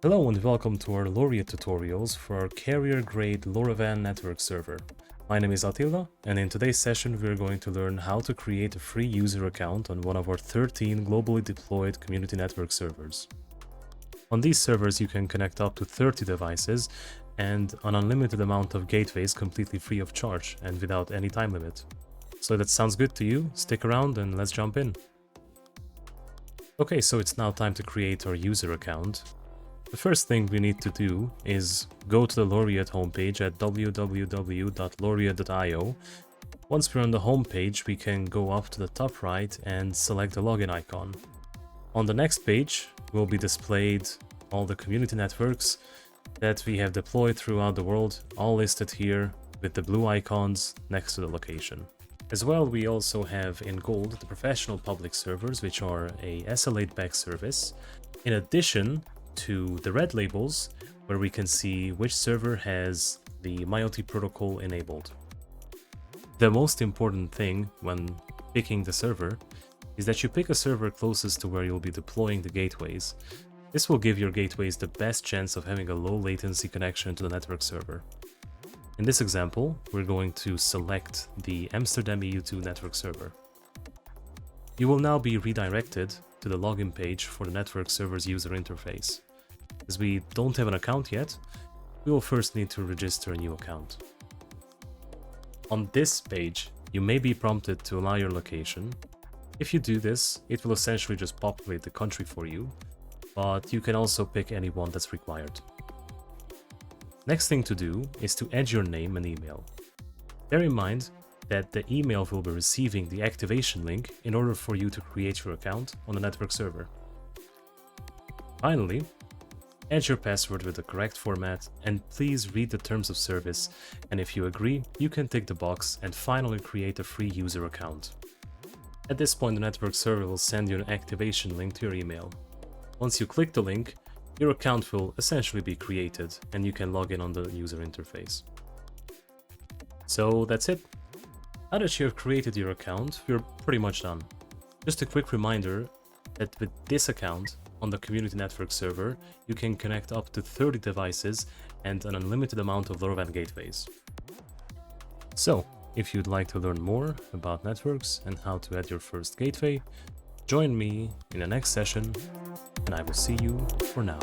Hello and welcome to our Laureate tutorials for our carrier-grade LoRaWAN network server. My name is Attila, and in today's session we are going to learn how to create a free user account on one of our 13 globally deployed community network servers. On these servers you can connect up to 30 devices and an unlimited amount of gateways completely free of charge and without any time limit. So if that sounds good to you, stick around and let's jump in. Okay, so it's now time to create our user account. The first thing we need to do is go to the Laureate homepage at www.laureate.io. Once we're on the homepage, we can go up to the top right and select the login icon. On the next page will be displayed all the community networks that we have deployed throughout the world, all listed here with the blue icons next to the location. As well, we also have in gold the professional public servers, which are a SL8 service. In addition to the red labels, where we can see which server has the MyOT protocol enabled. The most important thing when picking the server is that you pick a server closest to where you'll be deploying the gateways. This will give your gateways the best chance of having a low latency connection to the network server. In this example, we're going to select the Amsterdam EU2 network server. You will now be redirected to the login page for the network server's user interface. As we don't have an account yet, we will first need to register a new account. On this page, you may be prompted to allow your location. If you do this, it will essentially just populate the country for you, but you can also pick any one that's required. Next thing to do is to add your name and email. Bear in mind that the email will be receiving the activation link in order for you to create your account on the network server. Finally, add your password with the correct format and please read the terms of service, and if you agree, you can tick the box and finally create a free user account. At this point, the network server will send you an activation link to your email. Once you click the link, your account will essentially be created and you can log in on the user interface. So that's it. Now that you have created your account, we're pretty much done. Just a quick reminder that with this account on the community network server, you can connect up to 30 devices and an unlimited amount of LoRaWAN gateways. So, if you'd like to learn more about networks and how to add your first gateway, join me in the next session, and I will see you for now.